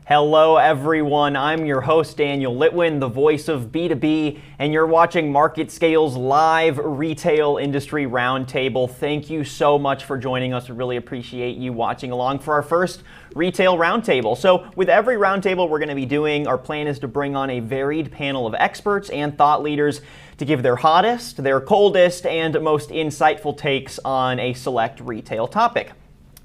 Hello everyone, I'm your host Daniel Litwin, the voice of B2B, and you're watching MarketScale's live Retail Industry Roundtable. Thank you so much for joining us. We really appreciate you watching along for our first Retail Roundtable. So with every roundtable we're going to be doing, our plan is to bring on a varied panel of experts and thought leaders to give their hottest, their coldest, and most insightful takes on a select retail topic.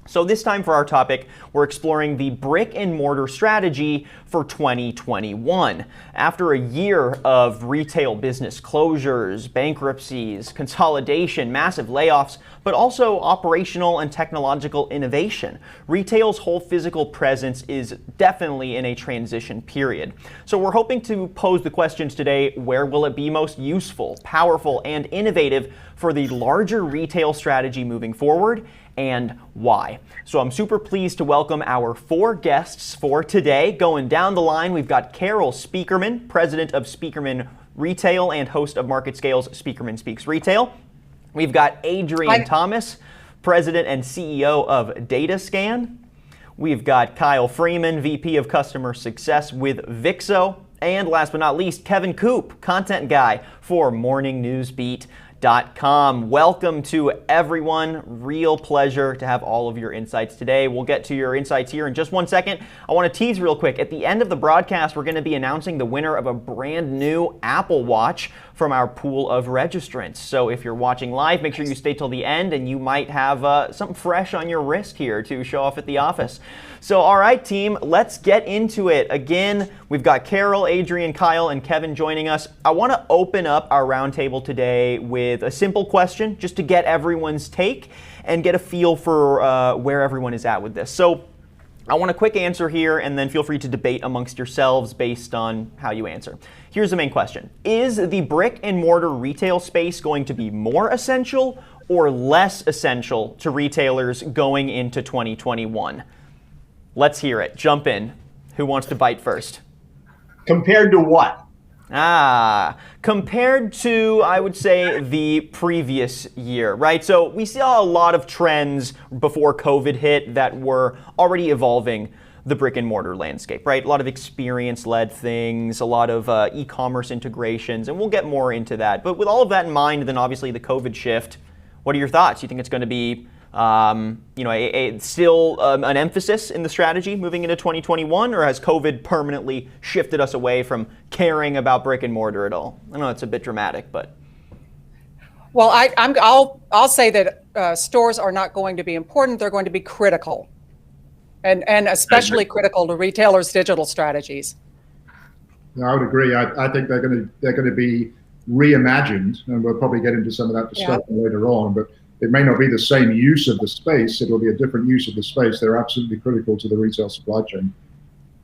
So this time for our topic, we're exploring the brick and mortar strategy for 2021. After a year of retail business closures, bankruptcies, consolidation, massive layoffs, but also operational and technological innovation, retail's whole physical presence is definitely in a transition period. So we're hoping to pose the questions today: where will it be most useful, powerful, and innovative for the larger retail strategy moving forward, and why? So I'm super pleased to welcome our four guests for today. Going down the line, we've got Carol Speakerman, president of Speakerman Retail and host of MarketScale's Speakerman Speaks Retail. We've got Adrian Thomas, president and CEO of DataScan. We've got Kyle Freeman, VP of Customer Success with Vixo. And last but not least, Kevin Coop, content guy for morningnewsbeat.com. Welcome to everyone. Real pleasure to have all of your insights today. We'll get to your insights here in just one second. I want to tease real quick. At the end of the broadcast, we're going to be announcing the winner of a brand new Apple Watch from our pool of registrants. So if you're watching live, make sure you stay till the end, and you might have something fresh on your wrist here to show off at the office. So all right, team, let's get into it. Again, we've got Carol, Adrian, Kyle, and Kevin joining us. I want to open up our roundtable today with a simple question, just to get everyone's take and get a feel for where everyone is at with this. So I want a quick answer here, and then feel free to debate amongst yourselves based on how you answer. Here's the main question. Is the brick and mortar retail space going to be more essential or less essential to retailers going into 2021? Let's hear it. Jump in. Who wants to bite first? Compared to what? Compared to, I would say, the previous year, right? So we saw a lot of trends before COVID hit that were already evolving the brick and mortar landscape, right? A lot of experience-led things, a lot of e-commerce integrations, and we'll get more into that. But with all of that in mind, then obviously the COVID shift, what are your thoughts? You think it's going to be still an emphasis in the strategy moving into 2021, or has COVID permanently shifted us away from caring about brick and mortar at all? I know it's a bit dramatic, but. Well, I'll say that stores are not going to be important. They're going to be critical, and especially critical to retailers' digital strategies. Yeah, I would agree. I think they're going to be reimagined, and we'll probably get into some of that discussion later on. But it may not be the same use of the space. It'll be a different use of the space. They're absolutely critical to the retail supply chain.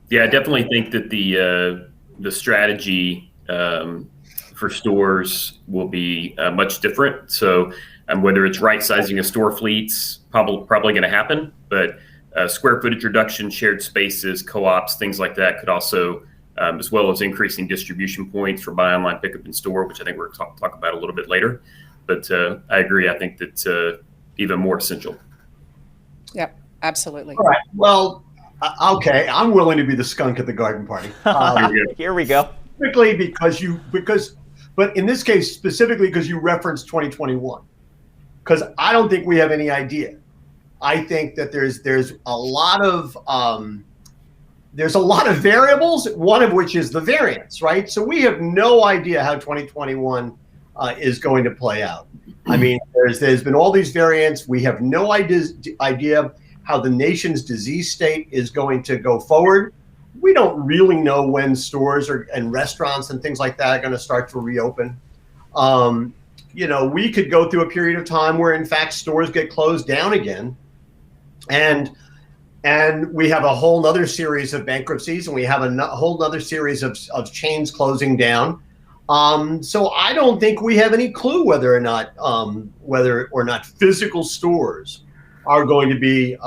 Yeah, I definitely think that the strategy for stores will be much different. So whether it's right sizing of store fleets, probably going to happen, but square footage reduction, shared spaces, co-ops, things like that could also, as well as increasing distribution points for buy online, pick up in store, which I think we're going to talk about a little bit later. But I agree. I think that's even more essential. Yep, absolutely. All right. Well, okay. I'm willing to be the skunk at the garden party. Here we go. But in this case, specifically because you referenced 2021, because I don't think we have any idea. I think that there's a lot of variables, one of which is the variance, right? So we have no idea how 2021 is going to play out. I mean, there's been all these variants. We have no idea how the nation's disease state is going to go forward. We don't really know when stores and restaurants and things like that are going to start to reopen. We could go through a period of time where, in fact, stores get closed down again, and we have a whole other series of bankruptcies, and we have a whole other series of chains closing down. So I don't think we have any clue whether or not physical stores are going to be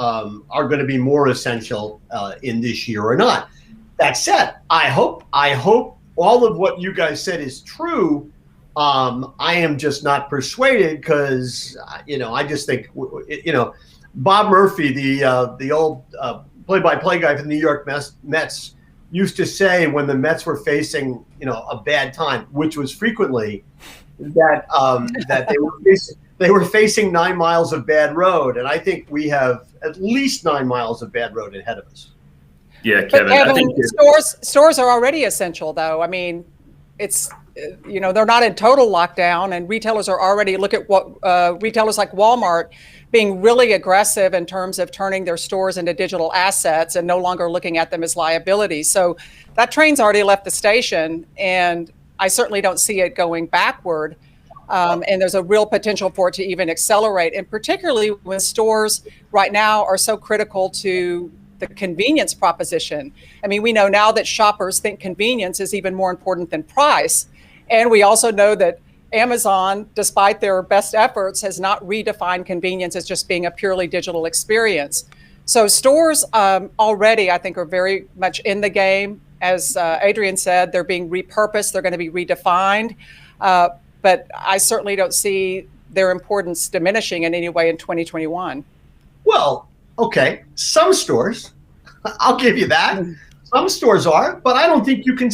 more essential in this year or not. That said, I hope all of what you guys said is true. I am just not persuaded because I just think Bob Murphy, the old play-by-play guy for the New York Mets used to say when the Mets were facing, a bad time, which was frequently, that they were facing 9 miles of bad road, and I think we have at least 9 miles of bad road ahead of us. Yeah, But Kevin, I think stores are already essential, though. I mean, it's they're not in total lockdown, and retailers are already look at what retailers like Walmart being really aggressive in terms of turning their stores into digital assets and no longer looking at them as liabilities. So that train's already left the station, and I certainly don't see it going backward. And there's a real potential for it to even accelerate, and particularly when stores right now are so critical to the convenience proposition. I mean, we know now that shoppers think convenience is even more important than price. And we also know that Amazon, despite their best efforts, has not redefined convenience as just being a purely digital experience. So stores already, I think, are very much in the game. As Adrian said, they're being repurposed, they're going to be redefined. But I certainly don't see their importance diminishing in any way in 2021. Well, okay, some stores, I'll give you that. Some stores are, but I don't think you can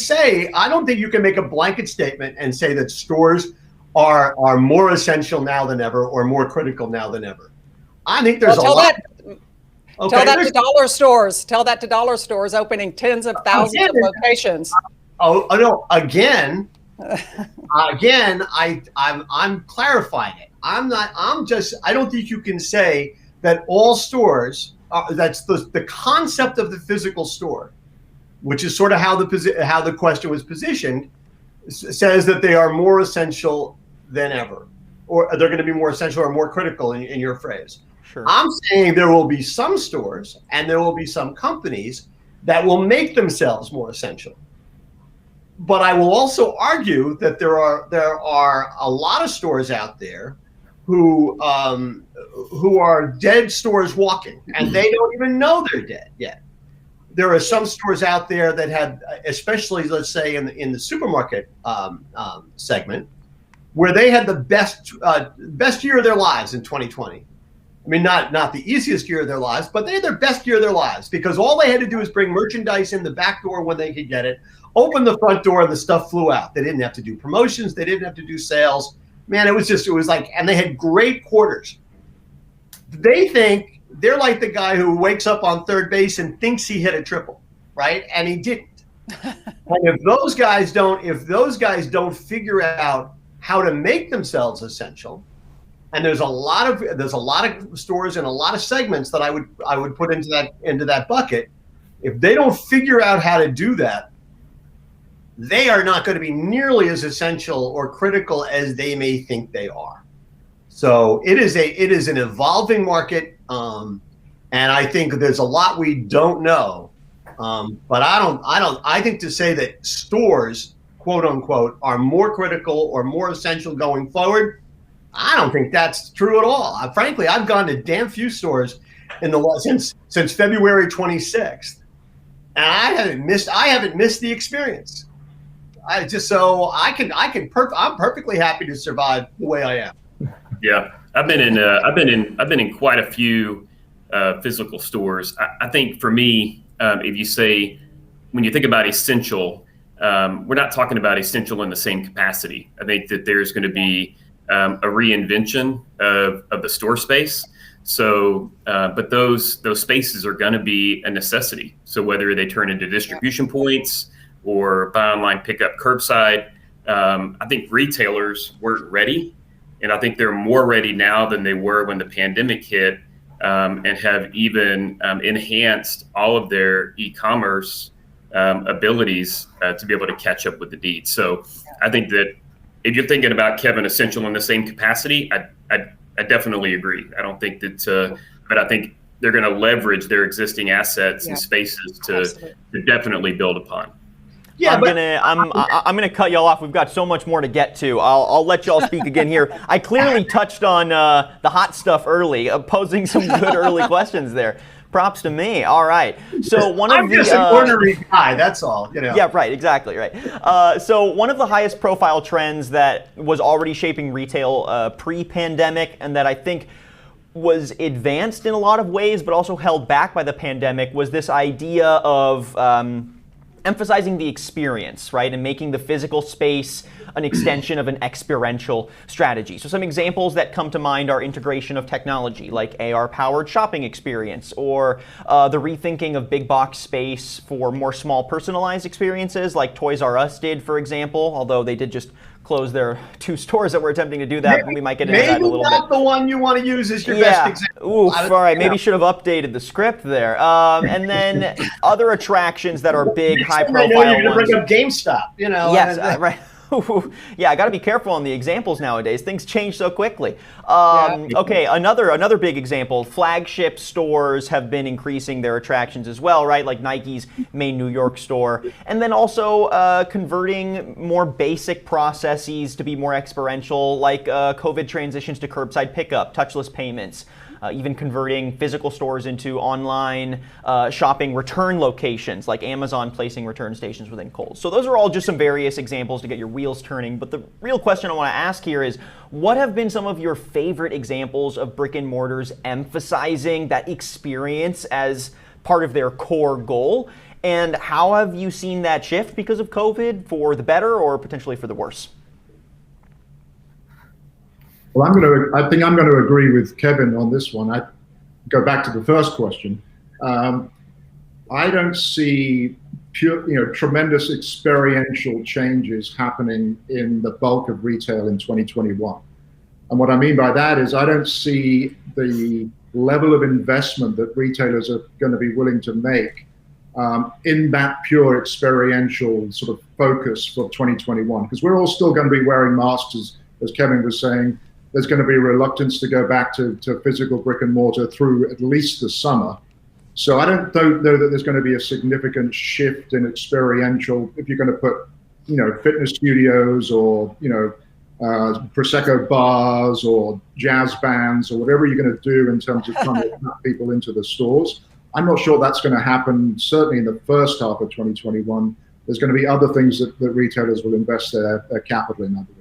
make a blanket statement and say that stores are more essential now than ever or more critical now than ever. I think there's a lot. Tell that to dollar stores. Tell that to dollar stores opening tens of thousands of locations. Oh no! Again, I'm clarifying it. I don't think you can say that all stores. That's the concept of the physical store, which is sort of how the question was positioned, says that they are more essential than ever, or they're going to be more essential or more critical in your phrase. Sure. I'm saying there will be some stores and there will be some companies that will make themselves more essential. But I will also argue that there are a lot of stores out there who are dead stores walking, and they don't even know they're dead yet. There are some stores out there that had, especially let's say in the supermarket segment, where they had the best year of their lives in 2020. I mean, not the easiest year of their lives, but they had their best year of their lives because all they had to do was bring merchandise in the back door when they could get it, open the front door, and the stuff flew out. They didn't have to do promotions. They didn't have to do sales. Man, it was like, and they had great quarters. They think they're like the guy who wakes up on third base and thinks he hit a triple, right? And he didn't. And if those guys don't figure out how to make themselves essential, and there's a lot of stores and a lot of segments that I would put into that bucket. If they don't figure out how to do that, they are not going to be nearly as essential or critical as they may think they are. So it is an evolving market, and I think there's a lot we don't know. But I think to say that stores, quote unquote, are more critical or more essential going forward, I don't think that's true at all. Frankly, I've gone to damn few stores since February 26th, and I haven't missed the experience. I'm perfectly happy to survive the way I am. Yeah, I've been in quite a few physical stores. I think for me, if you say, when you think about essential, we're not talking about essential in the same capacity. I think that there's going to be a reinvention of the store space. So, but those spaces are going to be a necessity. So whether they turn into distribution points or buy online, pick up curbside, I think retailers weren't ready. And I think they're more ready now than they were when the pandemic hit, and have even enhanced all of their e-commerce abilities to be able to catch up with the need. So I think that if you're thinking about, Kevin, essential in the same capacity, I definitely agree. I don't think that, but I think they're going to leverage their existing assets and spaces to definitely build upon. Yeah, I'm gonna cut y'all off. We've got so much more to get to. I'll let y'all speak again here. I clearly touched on the hot stuff early, posing some good early questions there. Props to me. All right. So I'm just an ordinary guy. That's all. Yeah. Right. Exactly. Right. So one of the highest profile trends that was already shaping retail pre-pandemic, and that I think was advanced in a lot of ways, but also held back by the pandemic, was this idea of emphasizing the experience, right, and making the physical space an extension of an experiential strategy. So some examples that come to mind are integration of technology, like AR-powered shopping experience, or the rethinking of big box space for more small personalized experiences, like Toys R Us did, for example, although they did just close their 2 stores that were attempting to do that. We might get into that in a little bit. Maybe not the one you want to use as your best example. Oof, all right, maybe should have updated the script there. And then other attractions that are big, high-profile ones. I know you're going to bring up GameStop, you know. Yes, right. Yeah, I got to be careful on the examples nowadays. Things change so quickly. Okay, another big example. Flagship stores have been increasing their attractions as well, right? Like Nike's main New York store, and then also converting more basic processes to be more experiential, like COVID transitions to curbside pickup, touchless payments. Even converting physical stores into online shopping return locations, like Amazon placing return stations within Kohl's. So those are all just some various examples to get your wheels turning. But the real question I want to ask here is, what have been some of your favorite examples of brick and mortars emphasizing that experience as part of their core goal? And how have you seen that shift because of COVID, for the better or potentially for the worse? Well, I think I'm going to agree with Kevin on this one. I go back to the first question. I don't see tremendous experiential changes happening in the bulk of retail in 2021. And what I mean by that is I don't see the level of investment that retailers are going to be willing to make in that pure experiential sort of focus for 2021, because we're all still going to be wearing masks, as Kevin was saying. There's going to be reluctance to go back to physical brick and mortar through at least the summer. So I don't know that there's going to be a significant shift in experiential if you're going to put, fitness studios or, Prosecco bars or jazz bands or whatever you're going to do in terms of trying to attract people into the stores. I'm not sure that's going to happen, certainly in the first half of 2021. There's going to be other things that retailers will invest their capital in, I believe.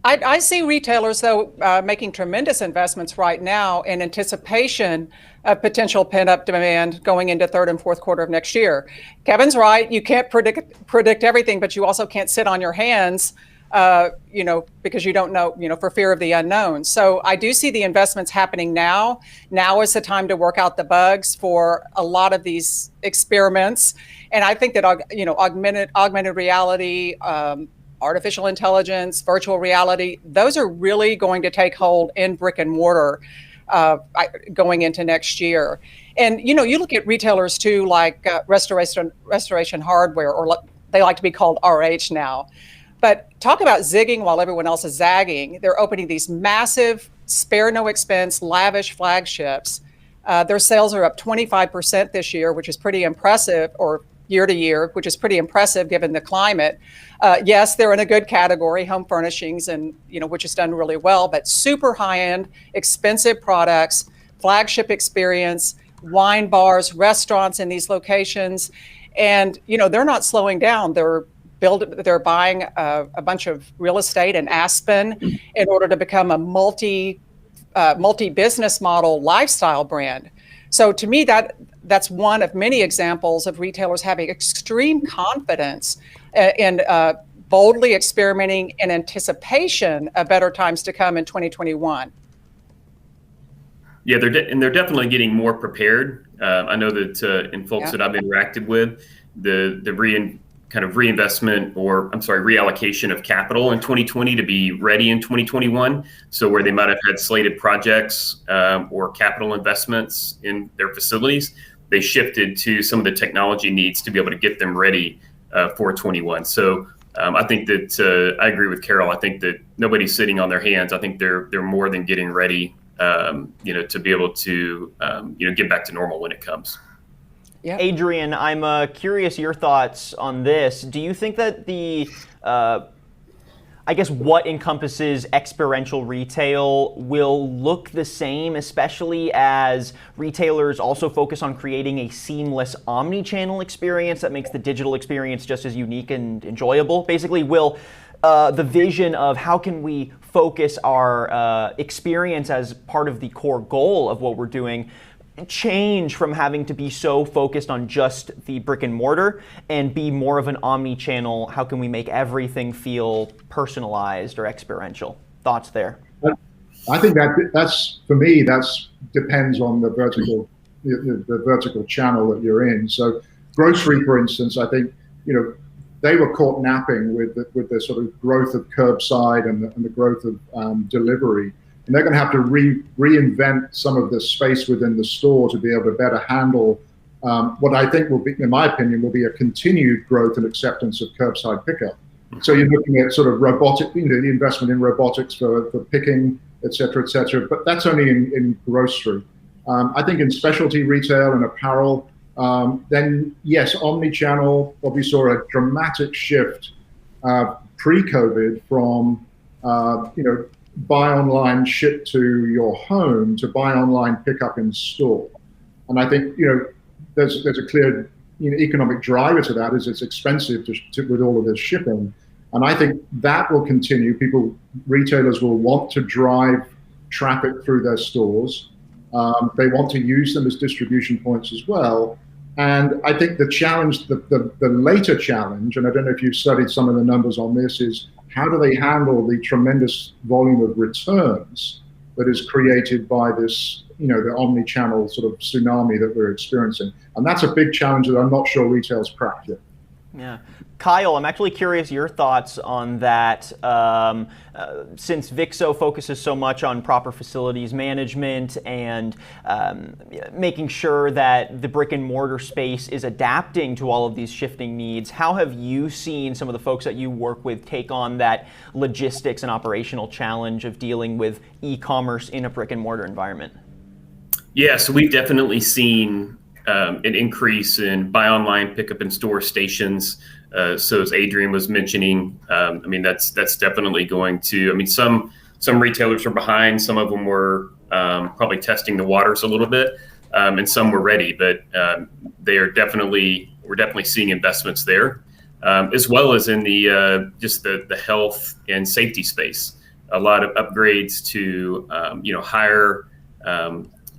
I see retailers, though, making tremendous investments right now in anticipation of potential pent-up demand going into third and fourth quarter of next year. Kevin's right. You can't predict everything, but you also can't sit on your hands, because you don't know, for fear of the unknown. So I do see the investments happening now. Now is the time to work out the bugs for a lot of these experiments. And I think that, augmented reality, artificial intelligence, virtual reality, those are really going to take hold in brick and mortar going into next year. And, you look at retailers too, like Restoration Hardware, or they like to be called RH now. But talk about zigging while everyone else is zagging. They're opening these massive, spare no expense, lavish flagships. Their sales are up 25% this year, which is pretty impressive, or year to year, which is pretty impressive given the climate. Yes, they're in a good category, home furnishings, and which has done really well, but super high-end, expensive products, flagship experience, wine bars, restaurants in these locations. And they're not slowing down. They're buying a bunch of real estate in Aspen in order to become a multi-business model lifestyle brand. So to me, that's one of many examples of retailers having extreme confidence in boldly experimenting in anticipation of better times to come in 2021. Yeah, they're definitely getting more prepared. I know that in folks that I've interacted with, the reinvestment, or reallocation of capital in 2020 to be ready in 2021. So where they might have had slated projects or capital investments in their facilities, they shifted to some of the technology needs to be able to get them ready for 21. So I think that I agree with Carol. I think that nobody's sitting on their hands. I think they're more than getting ready, to be able to get back to normal when it comes. Yeah. Adrian, I'm curious your thoughts on this. Do you think that what encompasses experiential retail will look the same, especially as retailers also focus on creating a seamless omnichannel experience that makes the digital experience just as unique and enjoyable? Basically, will the vision of how can we focus our experience as part of the core goal of what we're doing change from having to be so focused on just the brick and mortar and be more of an omni-channel? How can we make everything feel personalized or experiential? Thoughts there? I think that's for me. That's depends on the vertical channel that you're in. So grocery, for instance, I think they were caught napping with the sort of growth of curbside and the growth of delivery. And they're going to have to reinvent some of the space within the store to be able to better handle what I think will be, in my opinion, will be a continued growth and acceptance of curbside pickup. So you're looking at sort of robotic, the investment in robotics for picking, et cetera, but that's only in grocery. I think in specialty retail and apparel, then yes, omni-channel probably saw a dramatic shift pre-COVID from, buy online, ship to your home to buy online, pick up in store. And I think, there's a clear economic driver to that, is it's expensive with all of this shipping. And I think that will continue. Retailers will want to drive traffic through their stores. They want to use them as distribution points as well. And I think the challenge, the later challenge, and I don't know if you've studied some of the numbers on this, is how do they handle the tremendous volume of returns that is created by this, the omni-channel sort of tsunami that we're experiencing? And that's a big challenge that I'm not sure retail's cracked yet. Yeah. Kyle, I'm actually curious your thoughts on that. Since Vixo focuses so much on proper facilities management and making sure that the brick and mortar space is adapting to all of these shifting needs, how have you seen some of the folks that you work with take on that logistics and operational challenge of dealing with e-commerce in a brick and mortar environment? Yeah, so we've definitely seen an increase in buy online, pick up in store stations. So as Adrian was mentioning, that's definitely going to, some retailers are behind, some of them were probably testing the waters a little bit, and some were ready, but we're definitely seeing investments there, as well as in the just the health and safety space. A lot of upgrades to higher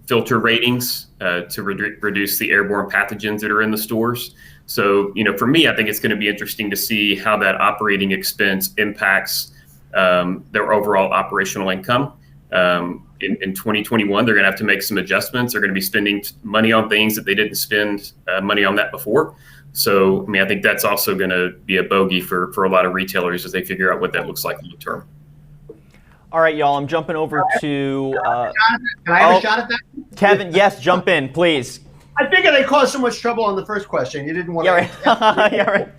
filter ratings to reduce the airborne pathogens that are in the stores. So, for me, I think it's going to be interesting to see how that operating expense impacts their overall operational income. In 2021, they're going to have to make some adjustments. They're going to be spending money on things that they didn't spend money on that before. So, I think that's also going to be a bogey for a lot of retailers as they figure out what that looks like long term. All right, y'all, I'm jumping over to... Can I have a shot at that? Kevin, yes, jump in, please. I figured I caused so much trouble on the first question. You didn't want to... Yeah, right.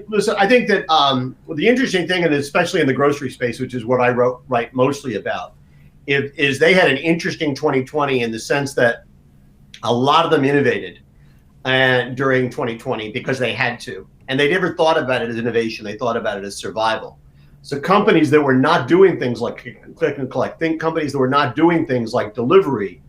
Listen, I think that the interesting thing, and especially in the grocery space, which is what I write mostly about, is they had an interesting 2020 in the sense that a lot of them innovated during 2020 because they had to. And they never thought about it as innovation. They thought about it as survival. So companies that were not doing things like click and collect, companies that were not doing things like delivery,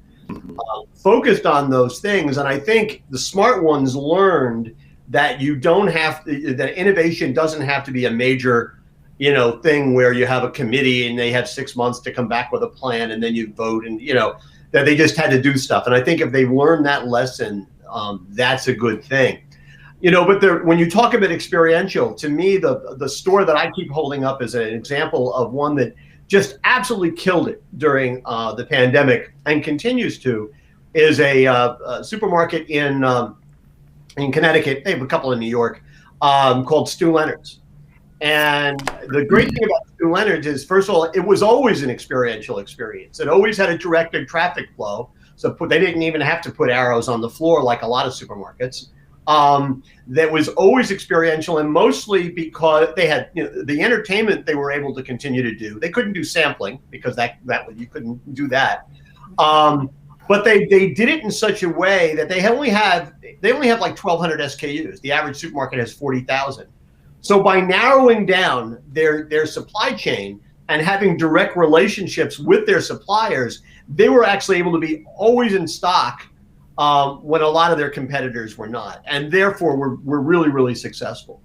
focused on those things. And I think the smart ones learned that that innovation doesn't have to be a major, thing where you have a committee and they have 6 months to come back with a plan and then you vote and, that they just had to do stuff. And I think if they learn that lesson, that's a good thing. But when you talk about experiential, to me, the store that I keep holding up as an example of one that just absolutely killed it during the pandemic and continues to, is a supermarket in Connecticut. They have a couple in New York, called Stu Leonard's. And the great thing about Stu Leonard's is, first of all, it was always an experiential experience. It always had a directed traffic flow, so they didn't even have to put arrows on the floor like a lot of supermarkets. That was always experiential, and mostly because they had the entertainment they were able to continue to do. They couldn't do sampling because that you couldn't do that. But they did it in such a way that they only have like 1,200 SKUs. The average supermarket has 40,000. So by narrowing down their supply chain and having direct relationships with their suppliers, they were actually able to be always in stock when a lot of their competitors were not, and therefore were really, really successful.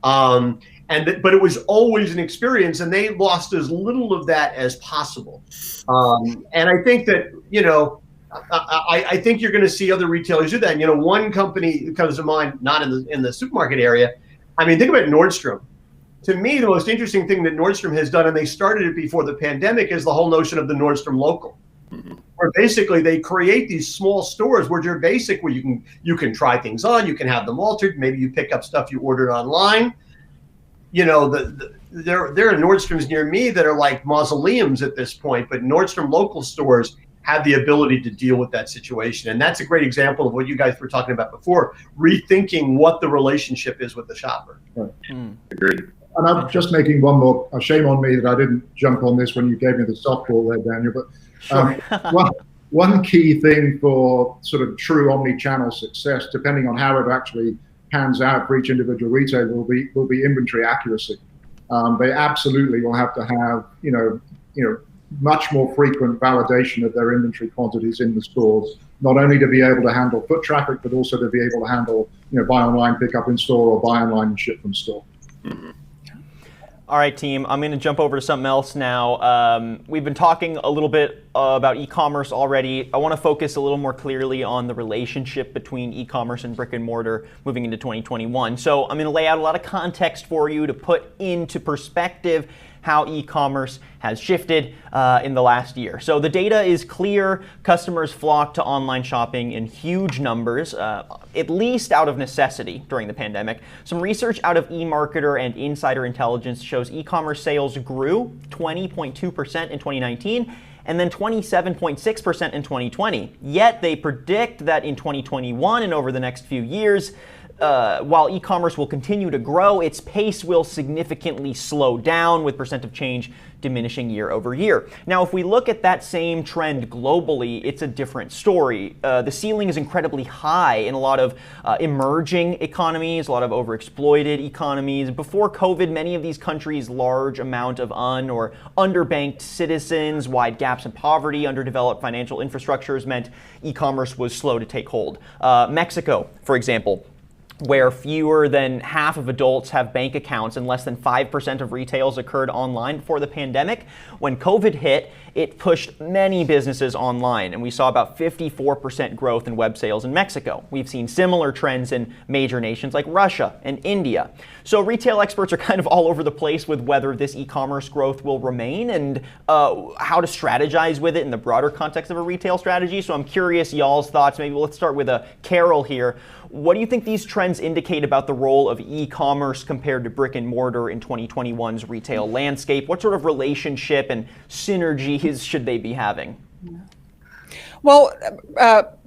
But it was always an experience, and they lost as little of that as possible. And I think that, I think you're going to see other retailers do that. And, one company that comes to mind, not in the supermarket area. I mean, think about Nordstrom. To me, the most interesting thing that Nordstrom has done, and they started it before the pandemic, is the whole notion of the Nordstrom local. Where basically they create these small stores where you can try things on, you can have them altered, maybe you pick up stuff you ordered online. There are Nordstroms near me that are like mausoleums at this point, but Nordstrom local stores have the ability to deal with that situation. And that's a great example of what you guys were talking about before, rethinking what the relationship is with the shopper. Right. Agreed. And I'm just making one more, shame on me that I didn't jump on this when you gave me the softball there, Daniel, but one key thing for sort of true omni-channel success, depending on how it actually pans out for each individual retailer, will be inventory accuracy. They absolutely will have to have, much more frequent validation of their inventory quantities in the stores, not only to be able to handle foot traffic, but also to be able to handle, buy online, pick up in store, or buy online and ship from store. Mm-hmm. All right, team, I'm going to jump over to something else now. We've been talking a little bit about e-commerce already. I want to focus a little more clearly on the relationship between e-commerce and brick and mortar moving into 2021. So I'm going to lay out a lot of context for you to put into perspective how e-commerce has shifted in the last year. So the data is clear. Customers flock to online shopping in huge numbers, at least out of necessity during the pandemic. Some research out of eMarketer and Insider Intelligence shows e-commerce sales grew 20.2% in 2019 and then 27.6% in 2020. Yet they predict that in 2021 and over the next few years, while e-commerce will continue to grow, its pace will significantly slow down, with percent of change diminishing year over year. Now, if we look at that same trend globally, it's a different story. The ceiling is incredibly high in a lot of emerging economies, a lot of overexploited economies. Before COVID, many of these countries' large amount of or underbanked citizens, wide gaps in poverty, underdeveloped financial infrastructures meant e-commerce was slow to take hold. Mexico, for example, where fewer than half of adults have bank accounts and less than 5% of retails occurred online before the pandemic. When COVID hit, it pushed many businesses online, and we saw about 54% growth in web sales in Mexico. We've seen similar trends in major nations like Russia and India. So retail experts are kind of all over the place with whether this e-commerce growth will remain and how to strategize with it in the broader context of a retail strategy. So I'm curious y'all's thoughts. Maybe let's start with Carol here. What do you think these trends indicate about the role of e-commerce compared to brick and mortar in 2021's retail landscape? What sort of relationship and synergies should they be having? Well,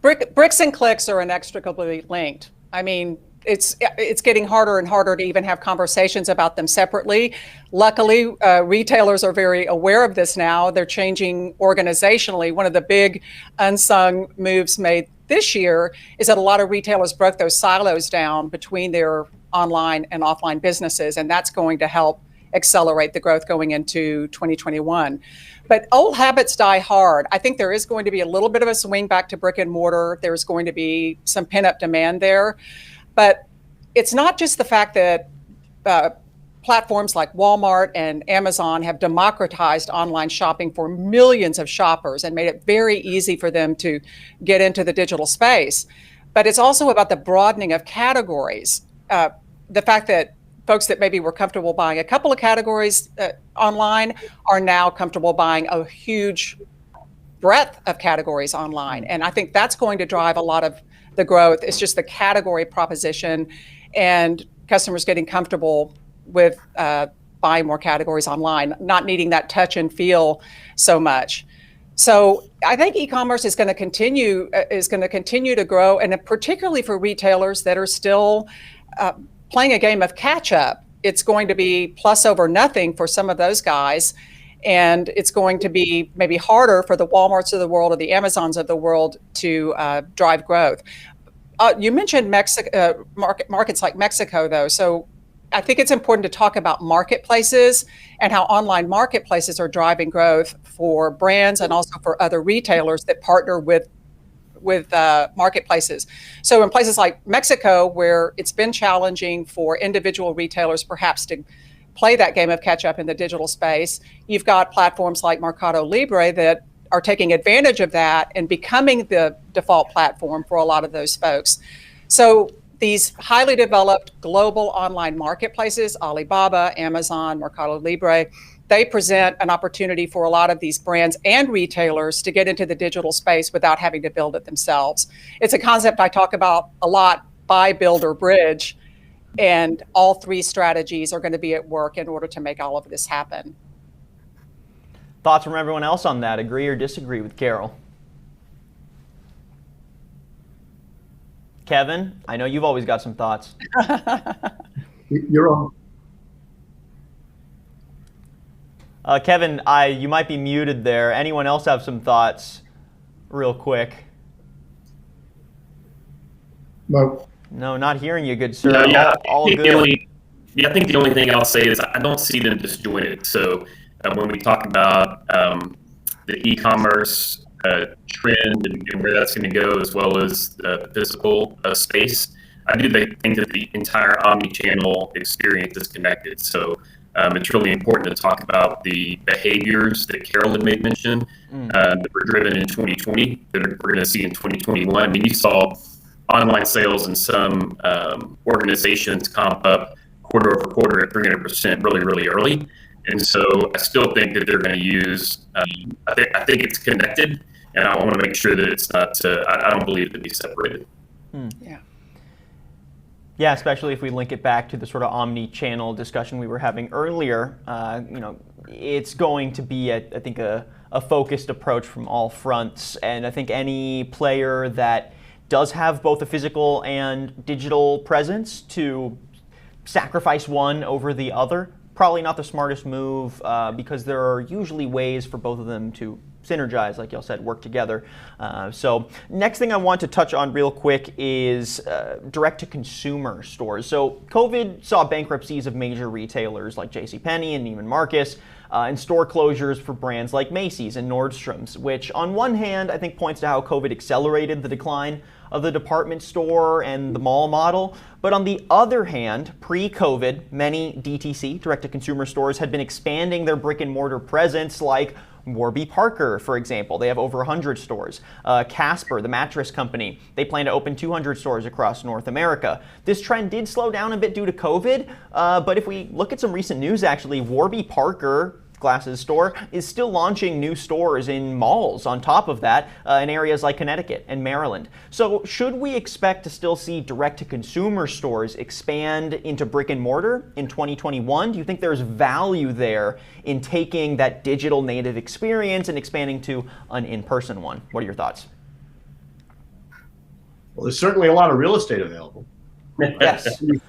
bricks and clicks are inextricably linked. I mean, it's getting harder and harder to even have conversations about them separately. Luckily, retailers are very aware of this now. They're changing organizationally. One of the big unsung moves made this year is that a lot of retailers broke those silos down between their online and offline businesses, and that's going to help accelerate the growth going into 2021. But old habits die hard. I think there is going to be a little bit of a swing back to brick and mortar. There's going to be some pent-up demand there. But it's not just the fact that platforms like Walmart and Amazon have democratized online shopping for millions of shoppers and made it very easy for them to get into the digital space. But it's also about the broadening of categories. The fact that folks that maybe were comfortable buying a couple of categories online are now comfortable buying a huge breadth of categories online. And I think that's going to drive a lot of the growth. It's just the category proposition and customers getting comfortable with buying more categories online, not needing that touch and feel so much. So I think e-commerce is going to continue to grow, and particularly for retailers that are still playing a game of catch up. It's going to be plus over nothing for some of those guys, and it's going to be maybe harder for the Walmarts of the world or the Amazons of the world to drive growth. You mentioned markets like Mexico, though. So I think it's important to talk about marketplaces and how online marketplaces are driving growth for brands and also for other retailers that partner with marketplaces. So in places like Mexico, where it's been challenging for individual retailers perhaps to play that game of catch up in the digital space, you've got platforms like Mercado Libre that are taking advantage of that and becoming the default platform for a lot of those folks. So these highly developed global online marketplaces, Alibaba, Amazon, Mercado Libre, they present an opportunity for a lot of these brands and retailers to get into the digital space without having to build it themselves. It's a concept I talk about a lot, buy, build, or bridge. And all three strategies are going to be at work in order to make all of this happen. Thoughts from everyone else on that? Agree or disagree with Carol? Kevin, I know you've always got some thoughts. You're on. Kevin, you might be muted there. Anyone else have some thoughts real quick? No. No, not hearing you, good sir. No, yeah, all good. I think the only thing I'll say is I don't see them disjointed. So when we talk about the e-commerce trend and where that's going to go, as well as the physical space, I do think that the entire omnichannel experience is connected. So it's really important to talk about the behaviors that Carol had made mention that were driven in 2020 that we're going to see in 2021. I mean, you saw online sales in some organizations comp up quarter over quarter at 300% really, really early. And so I still think that they're going to use, I think it's connected, and I want to make sure that it's not, I don't believe it to be separated. Yeah. Yeah, especially if we link it back to the sort of omni-channel discussion we were having earlier. It's going to be, I think, a focused approach from all fronts. And I think any player that does have both a physical and digital presence to sacrifice one over the other, probably not the smartest move because there are usually ways for both of them to synergize, like y'all said, work together. So next thing I want to touch on real quick is direct-to-consumer stores. So COVID saw bankruptcies of major retailers like JCPenney and Neiman Marcus, and store closures for brands like Macy's and Nordstrom's, which on one hand I think points to how COVID accelerated the decline of the department store and the mall model. But on the other hand, pre-COVID, many DTC, direct-to-consumer stores, had been expanding their brick-and-mortar presence, like Warby Parker, for example. They have over 100 stores. Casper, the mattress company, they plan to open 200 stores across North America. This trend did slow down a bit due to COVID, but if we look at some recent news, actually, Warby Parker glasses store is still launching new stores in malls on top of that in areas like Connecticut and Maryland. So should we expect to still see direct-to-consumer stores expand into brick and mortar in 2021? Do you think there's value there in taking that digital native experience and expanding to an in-person one? What are your thoughts? Well, there's certainly a lot of real estate available. Yes. It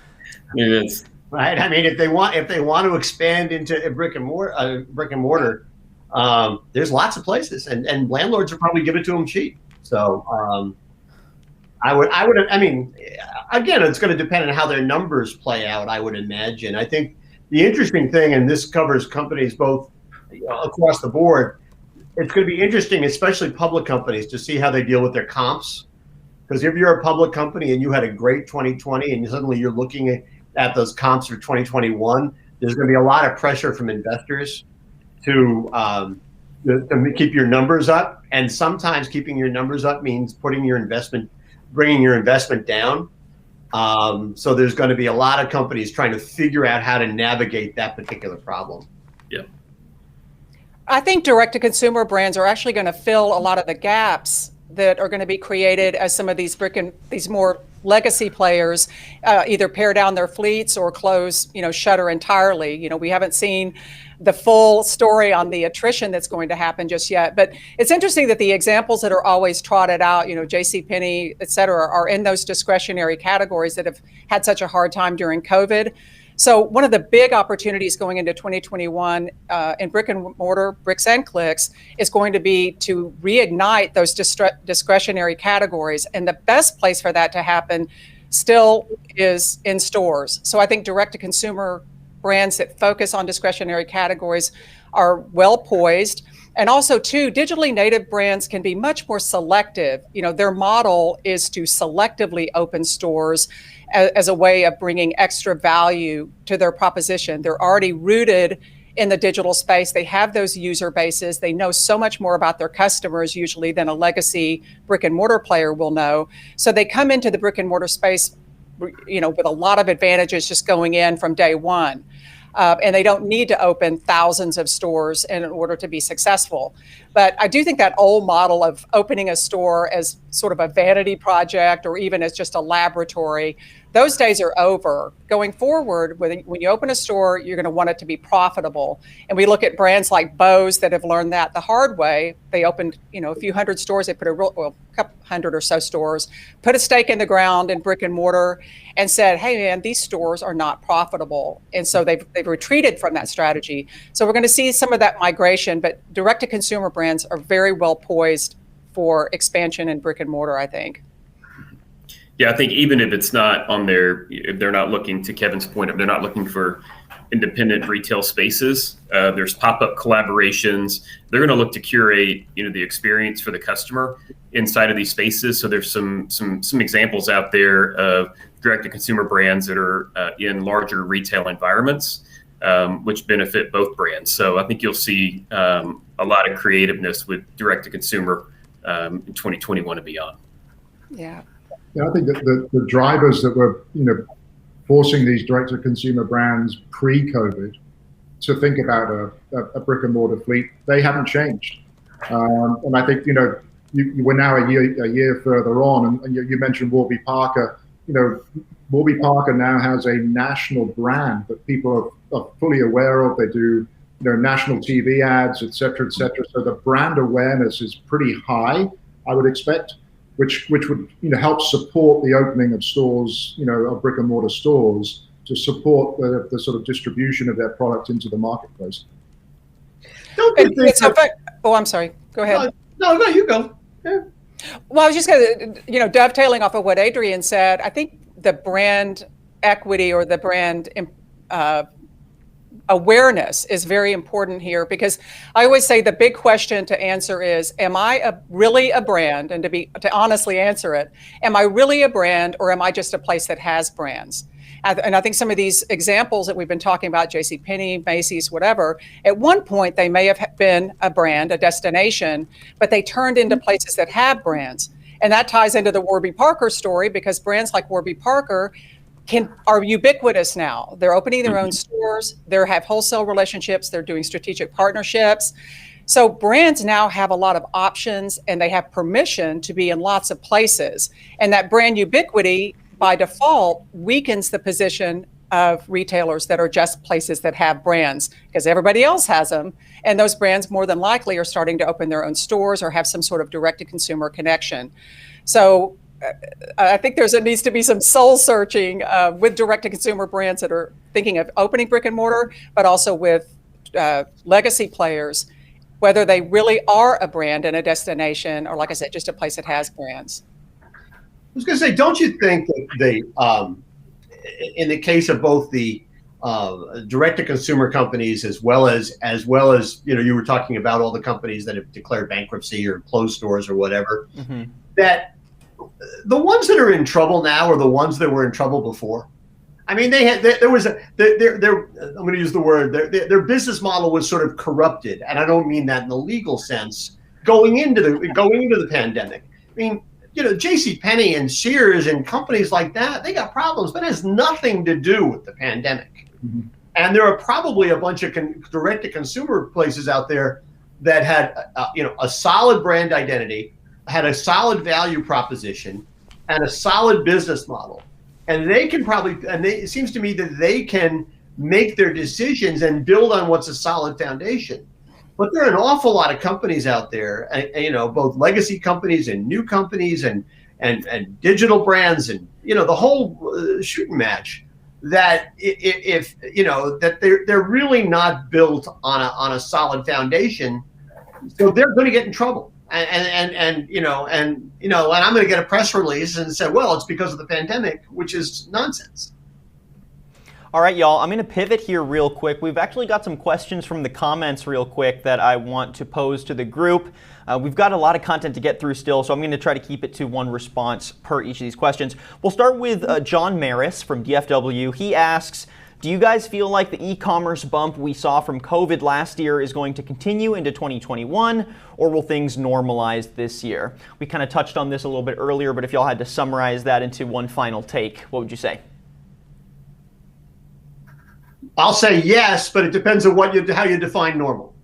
is. Right. I mean, if they want to expand into a brick and mortar, there's lots of places, and landlords will probably give it to them cheap. So I mean, again, it's going to depend on how their numbers play out, I would imagine. I think the interesting thing, and this covers companies both across the board, it's going to be interesting, especially public companies, to see how they deal with their comps. Because if you're a public company and you had a great 2020 and suddenly you're looking at those comps for 2021, there's going to be a lot of pressure from investors to keep your numbers up. And sometimes keeping your numbers up means bringing your investment down. So there's going to be a lot of companies trying to figure out how to navigate that particular problem. Yeah. I think direct-to-consumer brands are actually going to fill a lot of the gaps that are going to be created as some of these these more legacy players either pare down their fleets or close, shutter entirely. We haven't seen the full story on the attrition that's going to happen just yet. But it's interesting that the examples that are always trotted out, JCPenney, et cetera, are in those discretionary categories that have had such a hard time during COVID. So one of the big opportunities going into 2021 in brick and mortar, bricks and clicks, is going to be to reignite those discretionary categories. And the best place for that to happen still is in stores. So I think direct-to-consumer brands that focus on discretionary categories are well poised. And also, too, digitally native brands can be much more selective. Their model is to selectively open stores as a way of bringing extra value to their proposition. They're already rooted in the digital space. They have those user bases. They know so much more about their customers usually than a legacy brick and mortar player will know. So they come into the brick and mortar space, with a lot of advantages just going in from day one. And they don't need to open thousands of stores in order to be successful. But I do think that old model of opening a store as sort of a vanity project or even as just a laboratory, those days are over. Going forward, when you open a store, you're going to want it to be profitable. And we look at brands like Bose that have learned that the hard way. They opened, a few hundred stores. They put a couple hundred or so stores, put a stake in the ground in brick and mortar and said, hey, man, these stores are not profitable. And so they've retreated from that strategy. So we're going to see some of that migration, but direct-to-consumer brands are very well poised for expansion in brick and mortar, I think. Yeah, I think even if it's not on if they're not looking, to Kevin's point, if they're not looking for independent retail spaces, there's pop-up collaborations. They're going to look to curate, the experience for the customer inside of these spaces. So there's some examples out there of direct-to-consumer brands that are in larger retail environments, which benefit both brands. So I think you'll see a lot of creativeness with direct-to-consumer in 2021 and beyond. Yeah. Yeah, I think that the drivers that were, forcing these direct-to-consumer brands pre-COVID to think about a brick and mortar fleet, they haven't changed. And I think, we're now a year further on, and you mentioned Warby Parker. Warby Parker now has a national brand that people are fully aware of. They do, national TV ads, et cetera, et cetera. So the brand awareness is pretty high, I would expect, which would help support the opening of stores, of brick and mortar stores, to support the sort of distribution of their product into the marketplace. I'm sorry. Go ahead. No, you go. Yeah. Well, I was just going to, dovetailing off of what Adrian said, I think the brand equity or the brand awareness is very important here, because I always say the big question to answer is, am I really a brand? And to honestly answer it, am I really a brand, or am I just a place that has brands? And I think some of these examples that we've been talking about, JCPenney, Macy's, whatever, at one point they may have been a brand, a destination, but they turned into places that have brands. And that ties into the Warby Parker story, because brands like Warby Parker are ubiquitous now. They're opening their own stores, they have wholesale relationships, they're doing strategic partnerships. So brands now have a lot of options, and they have permission to be in lots of places. And that brand ubiquity, by default, weakens the position of retailers that are just places that have brands, because everybody else has them. And those brands more than likely are starting to open their own stores or have some sort of direct-to-consumer connection. So I think needs to be some soul searching with direct-to-consumer brands that are thinking of opening brick and mortar, but also with legacy players, whether they really are a brand and a destination, or, like I said, just a place that has brands. I was going to say, don't you think that in the case of both the direct-to-consumer companies as well as you were talking about all the companies that have declared bankruptcy or closed stores or whatever, that the ones that are in trouble now are the ones that were in trouble before? I mean, I'm going to use the word, their business model was sort of corrupted, and I don't mean that in the legal sense, going into the pandemic. I mean, JCPenney and Sears and companies like that, they got problems, but it has nothing to do with the pandemic. Mm-hmm. And there are probably a bunch of direct-to-consumer places out there that had a solid brand identity, had a solid value proposition, and a solid business model. And they can it seems to me that they can make their decisions and build on what's a solid foundation. But there are an awful lot of companies out there, both legacy companies and new companies and digital brands and, the whole shooting match, that they're really not built on a solid foundation. So they're going to get in trouble. And I'm going to get a press release and say, well, it's because of the pandemic, which is nonsense. All right, y'all, I'm going to pivot here real quick. We've actually got some questions from the comments real quick that I want to pose to the group. We've got a lot of content to get through still, so I'm going to try to keep it to one response per each of these questions. We'll start with John Maris from DFW. He asks, do you guys feel like the e-commerce bump we saw from COVID last year is going to continue into 2021, or will things normalize this year? We kind of touched on this a little bit earlier, but if y'all had to summarize that into one final take, what would you say? I'll say yes, but it depends on how you define normal.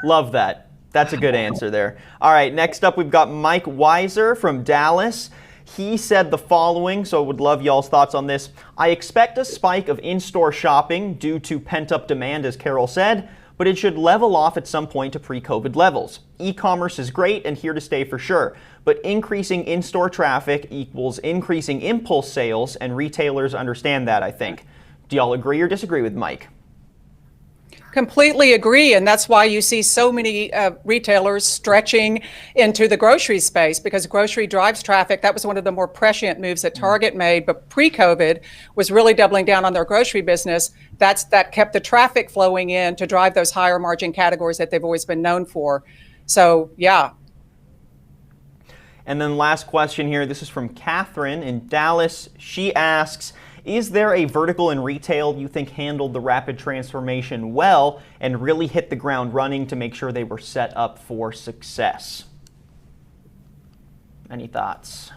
Love that. That's a good answer there. All right, next up we've got Mike Weiser from Dallas. He said the following, so would love y'all's thoughts on this. I expect a spike of in-store shopping due to pent-up demand, as Carol said, but it should level off at some point to pre-COVID levels. E-commerce is great and here to stay for sure, but increasing in-store traffic equals increasing impulse sales, and retailers understand that, I think. Do y'all agree or disagree with Mike? Completely agree, and that's why you see so many retailers stretching into the grocery space, because grocery drives traffic. That was one of the more prescient moves that Target made, but pre-COVID was really doubling down on their grocery business. That kept the traffic flowing in to drive those higher margin categories that they've always been known for. So, yeah. And then last question here, this is from Catherine in Dallas. She asks, is there a vertical in retail you think handled the rapid transformation well and really hit the ground running to make sure they were set up for success? Any thoughts?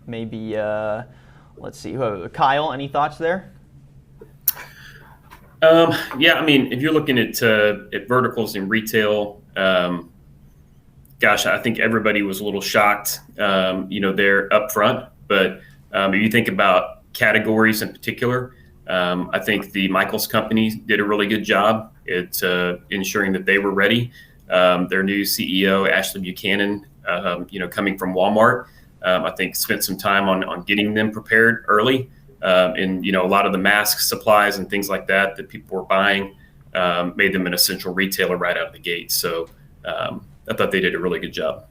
Maybe, let's see, Kyle, any thoughts there? Yeah, I mean, if you're looking at verticals in retail, gosh, I think everybody was a little shocked, there up front, but if you think about categories in particular, I think the Michaels company did a really good job at ensuring that they were ready. Their new CEO, Ashley Buchanan, coming from Walmart, I think spent some time on getting them prepared early. And, a lot of the mask supplies and things like that people were buying made them an essential retailer right out of the gate. So I thought they did a really good job.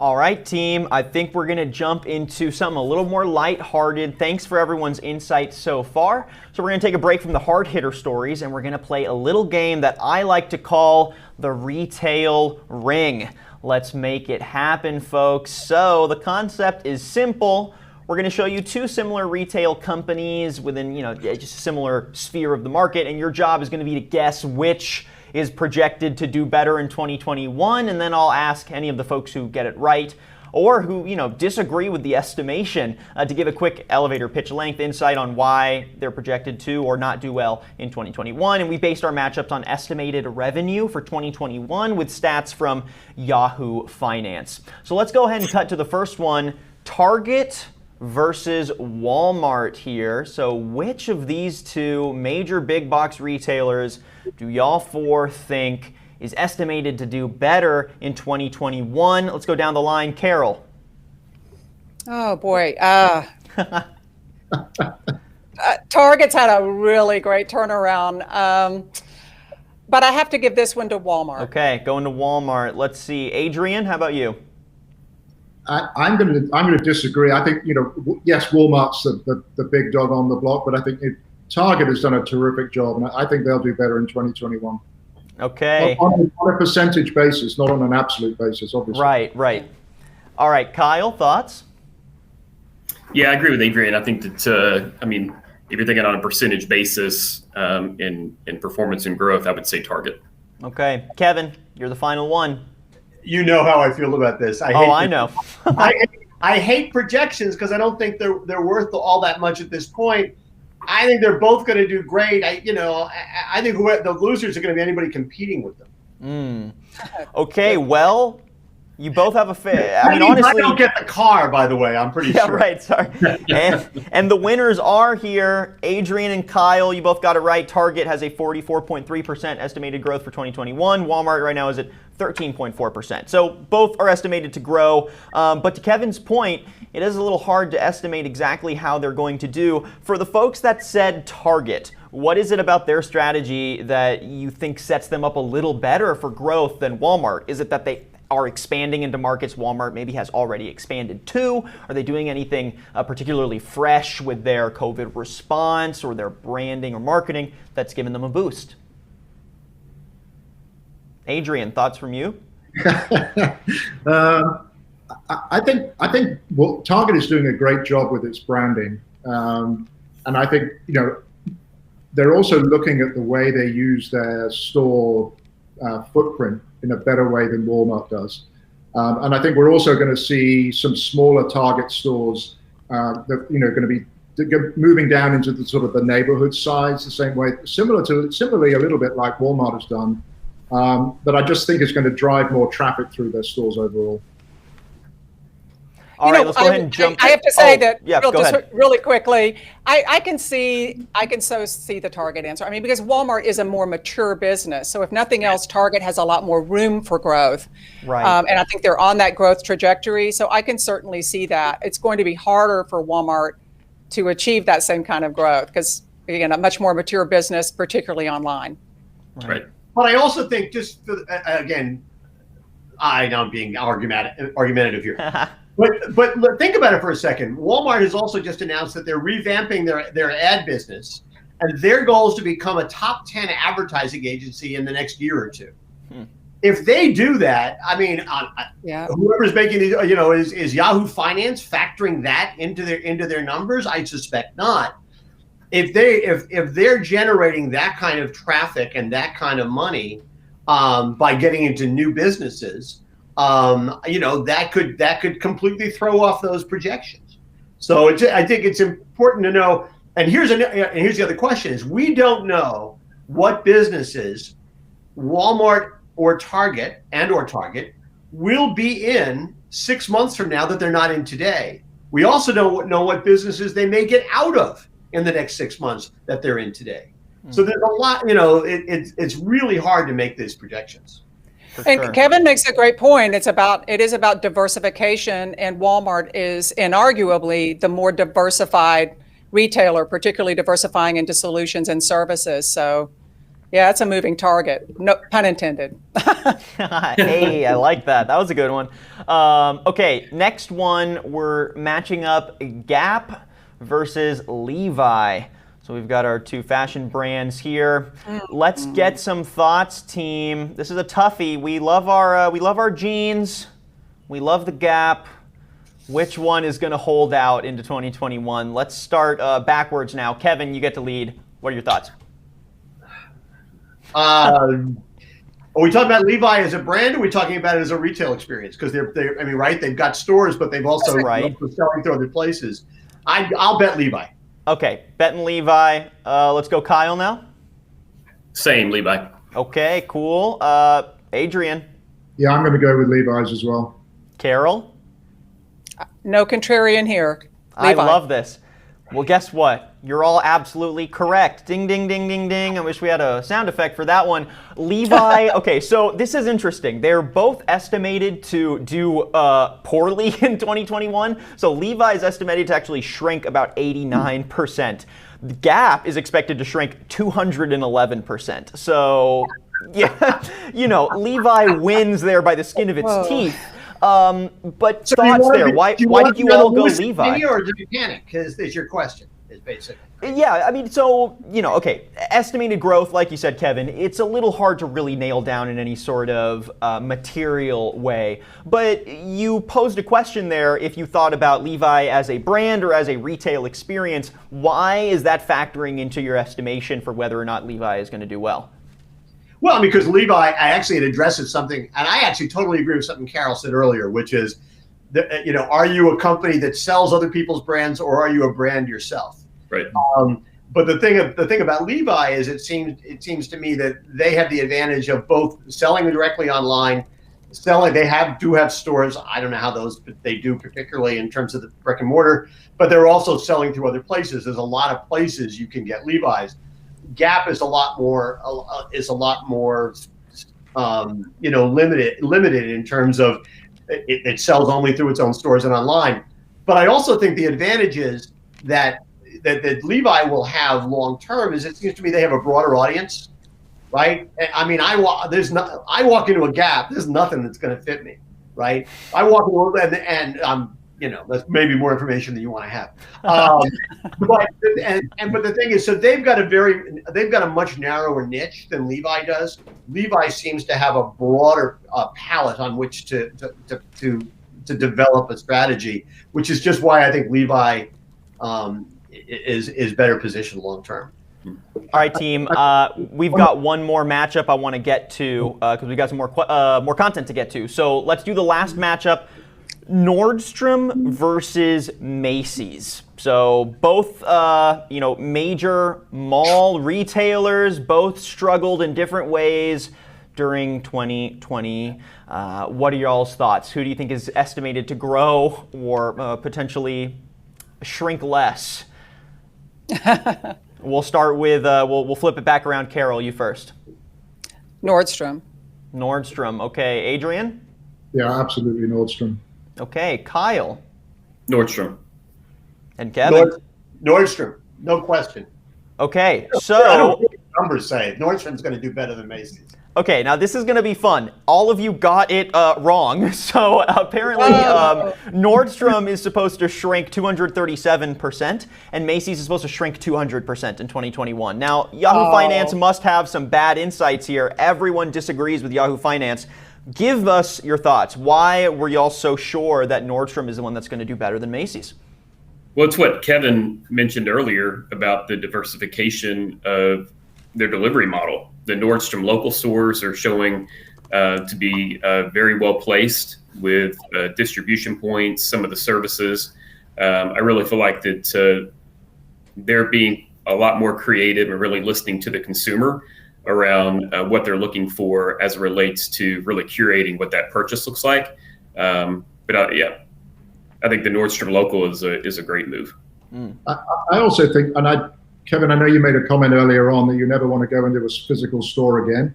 All right, team, I think we're going to jump into something a little more lighthearted. Thanks for everyone's insights so far. So we're going to take a break from the hard hitter stories, and we're going to play a little game that I like to call the retail ring. Let's make it happen, folks. So the concept is simple. We're going to show you two similar retail companies within, just a similar sphere of the market, and your job is going to be to guess which is projected to do better in 2021, and then I'll ask any of the folks who get it right or who disagree with the estimation to give a quick elevator pitch length insight on why they're projected to or not do well in 2021. And we based our matchups on estimated revenue for 2021 with stats from Yahoo Finance. So let's go ahead and cut to the first one, Target versus Walmart here. So which of these two major big box retailers do y'all four think is estimated to do better in 2021? Let's go down the line. Carol. Oh, boy. Target's had a really great turnaround, but I have to give this one to Walmart. Okay, going to Walmart. Let's see. Adrian, how about you? I'm going to disagree. I think yes, Walmart's the big dog on the block, but I think Target has done a terrific job, and I think they'll do better in 2021. Okay. On a percentage basis, not on an absolute basis, obviously. Right. All right, Kyle, thoughts? Yeah, I agree with Adrian. I think that if you're thinking on a percentage basis in performance and growth, I would say Target. Okay, Kevin, you're the final one. You know how I feel about this. I know. I hate projections because I don't think they're worth all that much at this point. I think they're both going to do great. I think the losers are going to be anybody competing with them. Okay, well, you both have a honestly, I don't get the car, by the way. I'm pretty sure. Yeah, right. Sorry. and the winners are here. Adrian and Kyle, you both got it right. Target has a 44.3% estimated growth for 2021. Walmart right now is at 13.4%. So both are estimated to grow. But to Kevin's point, it is a little hard to estimate exactly how they're going to do. For the folks that said Target, what is it about their strategy that you think sets them up a little better for growth than Walmart? Is it that they are expanding into markets Walmart maybe has already expanded to? Are they doing anything particularly fresh with their COVID response or their branding or marketing that's given them a boost? Adrian, thoughts from you? I think Target is doing a great job with its branding, and I think they're also looking at the way they use their store footprint in a better way than Walmart does, and I think we're also going to see some smaller Target stores that going to be moving down into the sort of the neighborhood size the same way, similarly a little bit like Walmart has done, but I just think it's going to drive more traffic through their stores overall. All right, let's go ahead and jump. I have to say that really quickly, I can so see the Target answer. I mean, because Walmart is a more mature business. So if nothing else, Target has a lot more room for growth. Right. And I think they're on that growth trajectory. So I can certainly see that. It's going to be harder for Walmart to achieve that same kind of growth because, again, a much more mature business, particularly online. Right. But I also think again, I know I'm being argumentative here. But think about it for a second. Walmart has also just announced that they're revamping their ad business, and their goal is to become a top 10 advertising agency in the next year or two. If they do that, I mean, whoever's making these, is Yahoo Finance factoring that into their numbers? I suspect not. If they're generating that kind of traffic and that kind of money by getting into new businesses, that could completely throw off those projections. So I think it's important to know. And here's the other question: is we don't know what businesses Walmart or Target will be in 6 months from now that they're not in today. We also don't know what businesses they may get out of in the next 6 months that they're in today. So there's a lot. It's really hard to make these projections. And Kevin makes a great point. It is about diversification, and Walmart is inarguably the more diversified retailer, particularly diversifying into solutions and services. So, yeah, it's a moving target. No pun intended. Hey, I like that. That was a good one. Okay, next one, we're matching up Gap versus Levi. So we've got our two fashion brands here. Let's get some thoughts, team. This is a toughie. We love our jeans. We love the Gap. Which one is going to hold out into 2021? Let's start backwards now. Kevin, you get to lead. What are your thoughts? Are we talking about Levi as a brand, or are we talking about it as a retail experience? Because they've got stores, but they've also selling to other places. I'll bet Levi. Okay, betting Levi. Let's go Kyle now. Same, Levi. Okay, cool. Adrian. Yeah, I'm going to go with Levi's as well. Carol. No contrarian here. Levi. I love this. Well, guess what? You're all absolutely correct. Ding, ding, ding, ding, ding. I wish we had a sound effect for that one. Levi, okay, so this is interesting. They're both estimated to do poorly in 2021. So Levi is estimated to actually shrink about 89%. The Gap is expected to shrink 211%. So, yeah, Levi wins there by the skin of its teeth. But so thoughts there. Why did you all go Levi? Or did you panic? Is your question, is basically. Yeah, I mean, so, okay, estimated growth, like you said, Kevin, it's a little hard to really nail down in any sort of material way. But you posed a question there if you thought about Levi as a brand or as a retail experience. Why is that factoring into your estimation for whether or not Levi is going to do well? Well, because Levi, I actually addresses something, and I actually totally agree with something Carol said earlier, which is, are you a company that sells other people's brands, or are you a brand yourself? Right. But the thing about Levi is, it seems to me that they have the advantage of both selling directly online, they do have stores. I don't know how they do, particularly in terms of the brick and mortar, but they're also selling through other places. There's a lot of places you can get Levi's. Gap is a lot more limited in terms of it sells only through its own stores and online. But I also think the advantages that Levi will have long term is, it seems to me they have a broader audience. right? I mean, I walk into a Gap. There's nothing that's going to fit me, right? I walk into and that's maybe more information than you want to have. But the thing is, so they've got a much narrower niche than Levi does. Levi seems to have a broader palette on which to develop a strategy, which is just why I think Levi is better positioned long term. All right, team. We've got one more matchup I want to get to because we've got some more content to get to. So let's do the last matchup. Nordstrom versus Macy's. So both, major mall retailers, both struggled in different ways during 2020. What are y'all's thoughts? Who do you think is estimated to grow or potentially shrink less? We'll start with, we'll flip it back around. Carol, you first. Nordstrom. Nordstrom. Okay. Adrian? Yeah, absolutely Nordstrom. Okay, Kyle. Nordstrom. And Kevin. Nordstrom, no question. Okay, I so don't think the numbers say it. Nordstrom's going to do better than Macy's. okay, now this is going to be fun. All of you got it wrong. So apparently, Nordstrom is supposed to shrink 237%, and Macy's is supposed to shrink 200% in 2021. Now, Yahoo Finance must have some bad insights here. Everyone disagrees with Yahoo Finance. Give us your thoughts. Why were y'all so sure that Nordstrom is the one that's going to do better than Macy's? Well, it's what Kevin mentioned earlier about the diversification of their delivery model. The Nordstrom local stores are showing to be very well placed with distribution points, some of the services. I really feel like that they're being a lot more creative and really listening to the consumer around what they're looking for as it relates to really curating what that purchase looks like. I think the Nordstrom local is a great move. I also think, Kevin, I know you made a comment earlier on that you never want to go into a physical store again,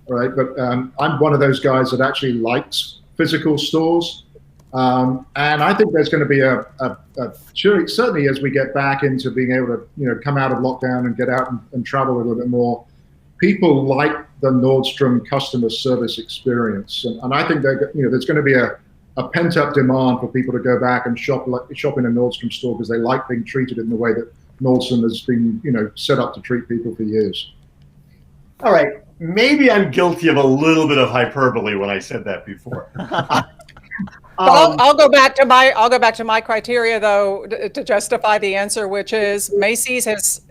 right? But I'm one of those guys that actually likes physical stores. And I think there's going to be certainly as we get back into being able to, come out of lockdown and get out and travel a little bit more, people like the Nordstrom customer service experience. And I think there's going to be a pent-up demand for people to go back and shop in a Nordstrom store because they like being treated in the way that Nordstrom has been, set up to treat people for years. All right. Maybe I'm guilty of a little bit of hyperbole when I said that before. I'll go back to my criteria though to justify the answer, which is Macy's has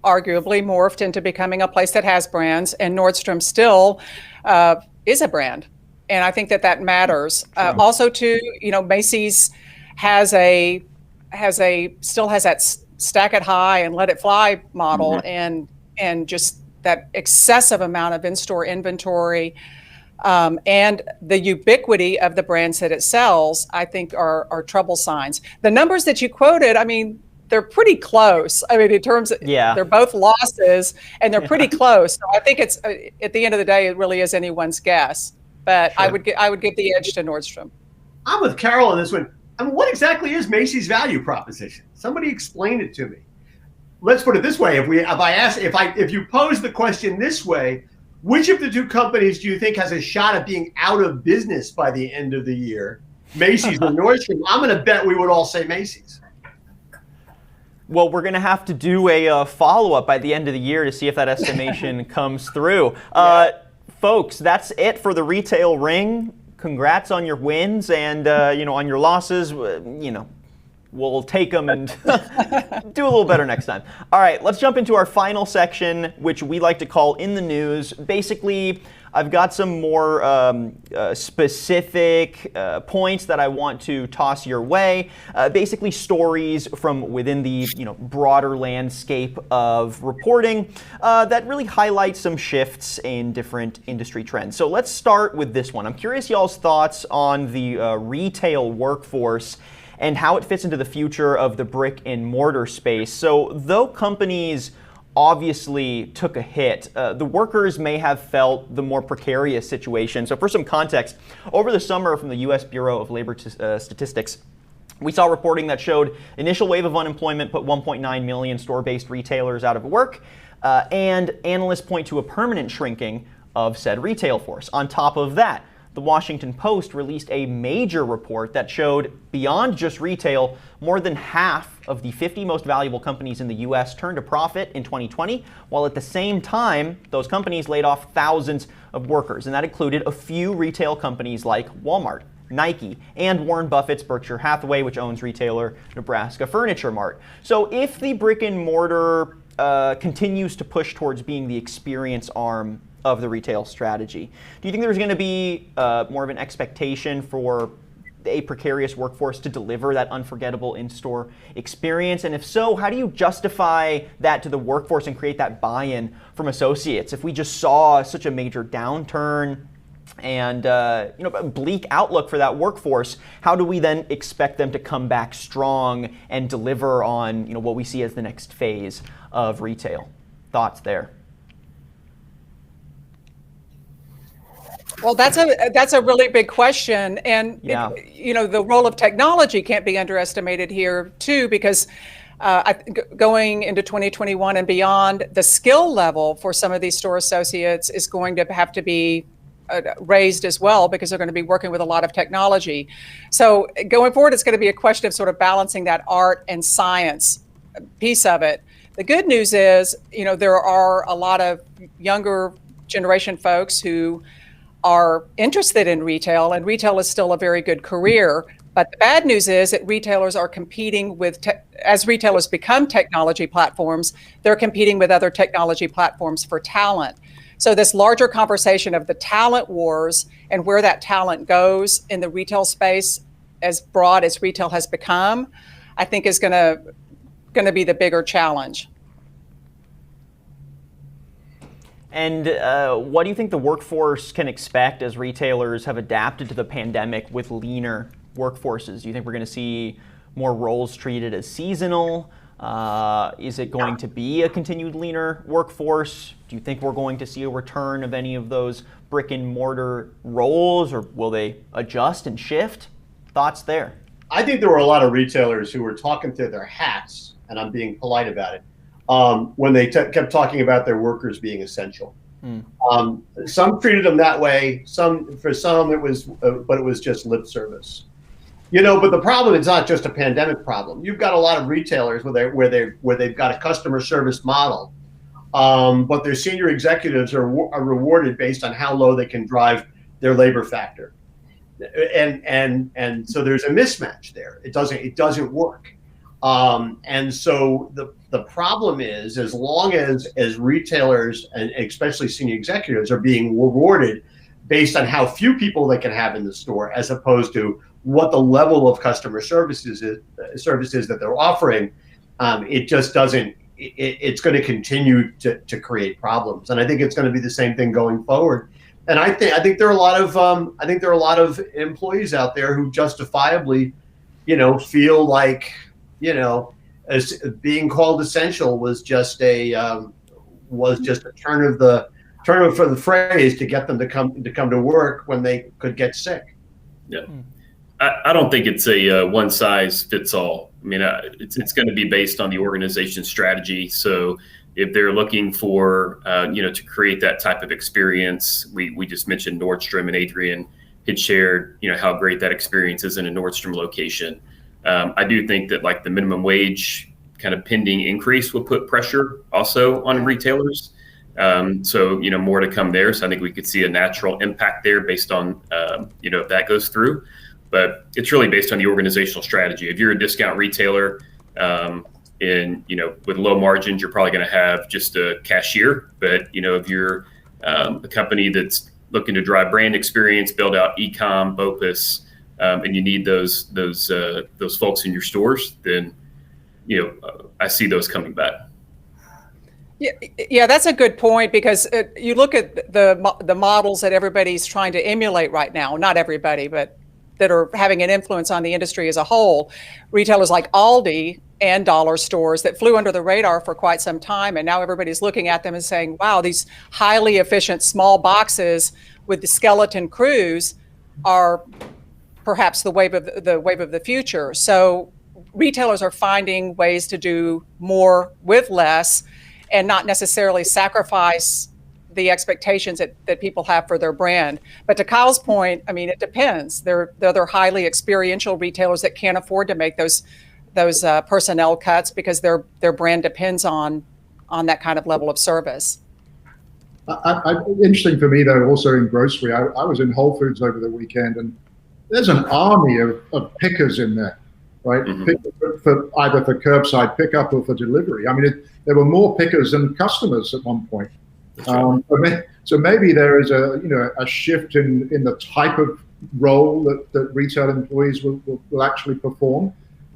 arguably morphed into becoming a place that has brands, and Nordstrom still is a brand, and I think that matters. Also, too, Macy's still has that stack it high and let it fly model, and just that excessive amount of in-store inventory. And the ubiquity of the brands that it sells, I think, are trouble signs. The numbers that you quoted, I mean, they're pretty close. I mean, in terms of, they're both losses, and they're pretty close. So I think it's at the end of the day, it really is anyone's guess. But sure. I would give the edge to Nordstrom. I'm with Carol on this one. I mean, what exactly is Macy's value proposition? Somebody explain it to me. Let's put it this way: if you pose the question this way, which of the two companies do you think has a shot at being out of business by the end of the year, Macy's or Nordstrom? I'm going to bet we would all say Macy's. Well, we're going to have to do a follow-up by the end of the year to see if that estimation comes through. Folks, that's it for the Retail Ring. Congrats on your wins, and on your losses, we'll take them and do a little better next time. All right, let's jump into our final section, which we like to call In the News. Basically, I've got some more specific points that I want to toss your way. Basically, stories from within the broader landscape of reporting that really highlight some shifts in different industry trends. So let's start with this one. I'm curious y'all's thoughts on the retail workforce and how it fits into the future of the brick and mortar space. So though companies obviously took a hit, the workers may have felt the more precarious situation. So for some context, over the summer from the U.S. Bureau of Labor Statistics, We saw reporting that showed initial wave of unemployment put 1.9 million store-based retailers out of work, and analysts point to a permanent shrinking of said retail force. On top of that, the Washington Post released a major report that showed beyond just retail, more than half of the 50 most valuable companies in the U.S. turned a profit in 2020, while at the same time, those companies laid off thousands of workers, and that included a few retail companies like Walmart, Nike, and Warren Buffett's Berkshire Hathaway, which owns retailer Nebraska Furniture Mart. So if the brick and mortar continues to push towards being the experience arm of the retail strategy, do you think there's going to be more of an expectation for a precarious workforce to deliver that unforgettable in-store experience? And if so, how do you justify that to the workforce and create that buy-in from associates? If we just saw such a major downturn and a bleak outlook for that workforce, how do we then expect them to come back strong and deliver on what we see as the next phase of retail? Thoughts there? Well, that's a really big question, and the role of technology can't be underestimated here too, because going into 2021 and beyond, the skill level for some of these store associates is going to have to be raised as well, because they're going to be working with a lot of technology. So going forward, it's going to be a question of sort of balancing that art and science piece of it. The good news is, there are a lot of younger generation folks who are interested in retail, and retail is still a very good career. But the bad news is that retailers are competing with, as retailers become technology platforms, they're competing with other technology platforms for talent. So this larger conversation of the talent wars and where that talent goes in the retail space, as broad as retail has become, I think is going to be the bigger challenge. And what do you think the workforce can expect as retailers have adapted to the pandemic with leaner workforces? Do you think we're going to see more roles treated as seasonal? Is it going to be a continued leaner workforce? Do you think we're going to see a return of any of those brick and mortar roles, or will they adjust and shift? Thoughts there? I think there were a lot of retailers who were talking to their hats, and I'm being polite about it, when they kept talking about their workers being essential. Some treated them that way. For some it was, but it was just lip service. But the problem is not just a pandemic problem. You've got a lot of retailers where they've got a customer service model, but their senior executives are rewarded based on how low they can drive their labor factor, and so there's a mismatch there. It doesn't work. And so the problem is, as long as retailers and especially senior executives are being rewarded based on how few people they can have in the store, as opposed to what the level of customer services that they're offering, it just doesn't. It's going to continue to create problems, and I think it's going to be the same thing going forward. And I think there are a lot of employees out there who justifiably, feel like, as being called essential was just a turn of the phrase to get them to come to work when they could get sick. Yeah, I don't think it's a one size fits all. I mean, it's going to be based on the organization's strategy. So if they're looking for to create that type of experience, we just mentioned Nordstrom, and Adrian had shared how great that experience is in a Nordstrom location. I do think that like the minimum wage kind of pending increase will put pressure also on retailers. So more to come there. So I think we could see a natural impact there based on if that goes through. But it's really based on the organizational strategy. If you're a discount retailer, with low margins, you're probably going to have just a cashier. But if you're a company that's looking to drive brand experience, build out e-com, BOPUS, and you need those folks in your stores, then I see those coming back. Yeah, that's a good point, because you look at the models that everybody's trying to emulate right now. Not everybody, but that are having an influence on the industry as a whole. Retailers like Aldi and dollar stores that flew under the radar for quite some time, and now everybody's looking at them and saying, "Wow, these highly efficient small boxes with the skeleton crews are perhaps the wave of the future. So retailers are finding ways to do more with less and not necessarily sacrifice the expectations that people have for their brand. But to Kyle's point, I mean, it depends. There are highly experiential retailers that can't afford to make those personnel cuts because their brand depends on that kind of level of service. Interesting for me, though, also in grocery, I was in Whole Foods over the weekend, and there's an army of pickers in there, right? For either for curbside pickup or for delivery. I mean, there were more pickers than customers at one point. So maybe there is a shift in the type of role that retail employees will actually perform.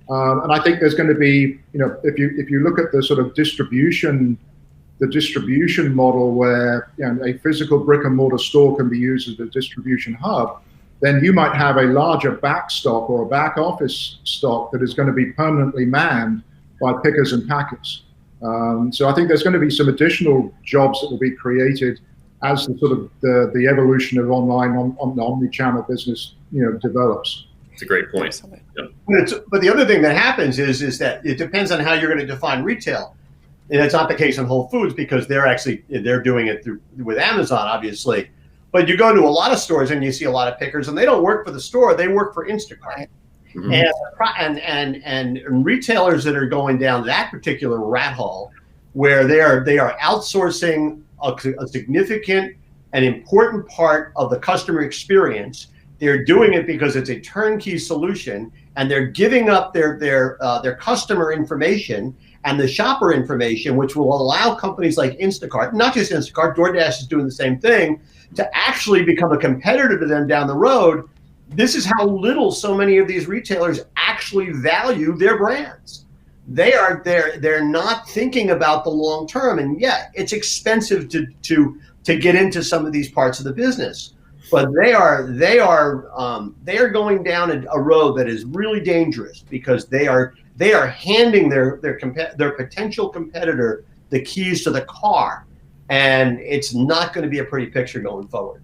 And I think there's going to be, if you look at the sort of distribution model where a physical brick and mortar store can be used as a distribution hub, then you might have a larger back stock or a back office stock that is going to be permanently manned by pickers and packers. So I think there's going to be some additional jobs that will be created as the sort of the evolution of online on the omnichannel business develops. It's a great point. Yep. But the other thing that happens is that it depends on how you're going to define retail. And it's not the case in Whole Foods because they're doing it with Amazon, obviously. But you go to a lot of stores and you see a lot of pickers, and they don't work for the store; they work for Instacart. Mm-hmm. And retailers that are going down that particular rat hole, where they are outsourcing a significant and important part of the customer experience. They're doing it because it's a turnkey solution, and they're giving up their customer information and the shopper information, which will allow companies like Instacart, not just Instacart, DoorDash is doing the same thing, to actually become a competitor to them down the road. This is how little so many of these retailers actually value their brands. They're not thinking about the long term, and yet it's expensive to get into some of these parts of the business. But they are going down a road that is really dangerous because they are handing their potential competitor the keys to the car, and it's not going to be a pretty picture going forward.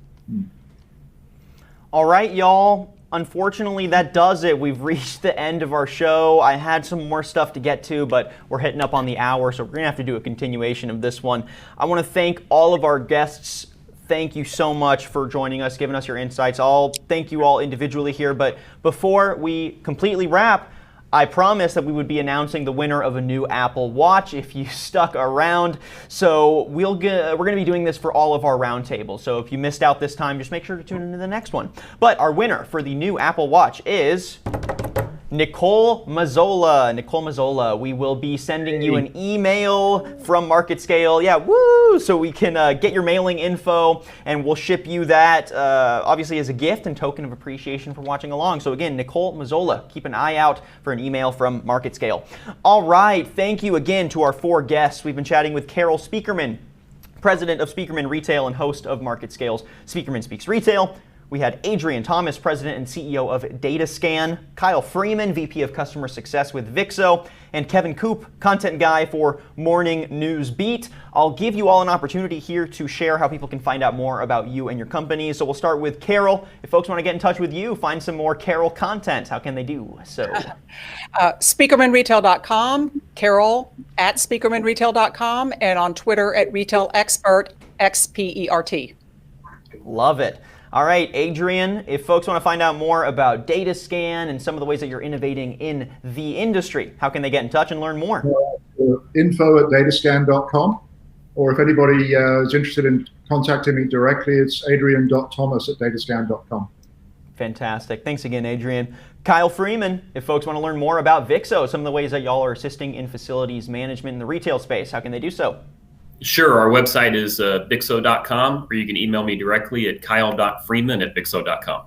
All right, y'all. Unfortunately, that does it. We've reached the end of our show. I had some more stuff to get to, but we're hitting up on the hour, so we're going to have to do a continuation of this one. I want to thank all of our guests. Thank you so much for joining us, giving us your insights. I'll thank you all individually here, but before we completely wrap, I promised that we would be announcing the winner of a new Apple Watch if you stuck around. So we're going to be doing this for all of our roundtables. So if you missed out this time, just make sure to tune into the next one. But our winner for the new Apple Watch is Nicole Mazzola. Nicole Mazzola, we will be sending you an email from MarketScale. Yeah, woo! So we can get your mailing info, and we'll ship you that, obviously as a gift and token of appreciation for watching along. So again, Nicole Mazzola, keep an eye out for an email from MarketScale. All right, thank you again to our 4 guests. We've been chatting with Carol Speakerman, president of Speakerman Retail and host of MarketScale's Speakerman Speaks Retail. We had Adrian Thomas, president and CEO of DataScan, Kyle Freeman, VP of Customer Success with Vixo, and Kevin Coop, content guy for Morning News Beat. I'll give you all an opportunity here to share how people can find out more about you and your company. So we'll start with Carol. If folks want to get in touch with you, find some more Carol content, how can they do so? SpeakermanRetail.com, Carol at SpeakermanRetail.com, and on Twitter at RetailExpert, XPERT. Love it. All right, Adrian, if folks want to find out more about DataScan and some of the ways that you're innovating in the industry, how can they get in touch and learn more? Info@datascan.com, or if anybody is interested in contacting me directly, it's adrian.thomas@datascan.com. Fantastic. Thanks again, Adrian. Kyle Freeman, if folks want to learn more about Vixo, some of the ways that y'all are assisting in facilities management in the retail space, how can they do so? Sure. Our website is Vixo.com, or you can email me directly at kyle.freeman@Vixo.com.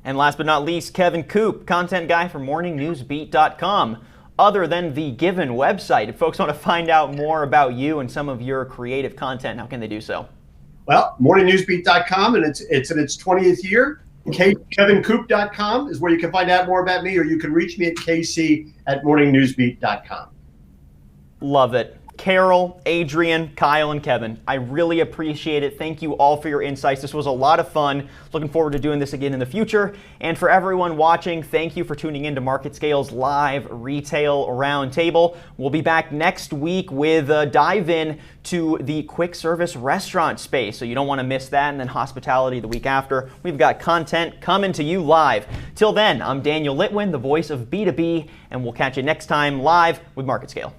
And last but not least, Kevin Coop, content guy for morningnewsbeat.com. Other than the given website, if folks want to find out more about you and some of your creative content, how can they do so? Well, morningnewsbeat.com, and it's in its 20th year. KevinCoop.com is where you can find out more about me, or you can reach me at kc@morningnewsbeat.com. Love it. Carol, Adrian, Kyle, and Kevin. I really appreciate it. Thank you all for your insights. This was a lot of fun. Looking forward to doing this again in the future. And for everyone watching, thank you for tuning in to MarketScale's live retail roundtable. We'll be back next week with a dive in to the quick service restaurant space. So you don't want to miss that. And then hospitality the week after. We've got content coming to you live. Till then, I'm Daniel Litwin, the voice of B2B, and we'll catch you next time live with MarketScale.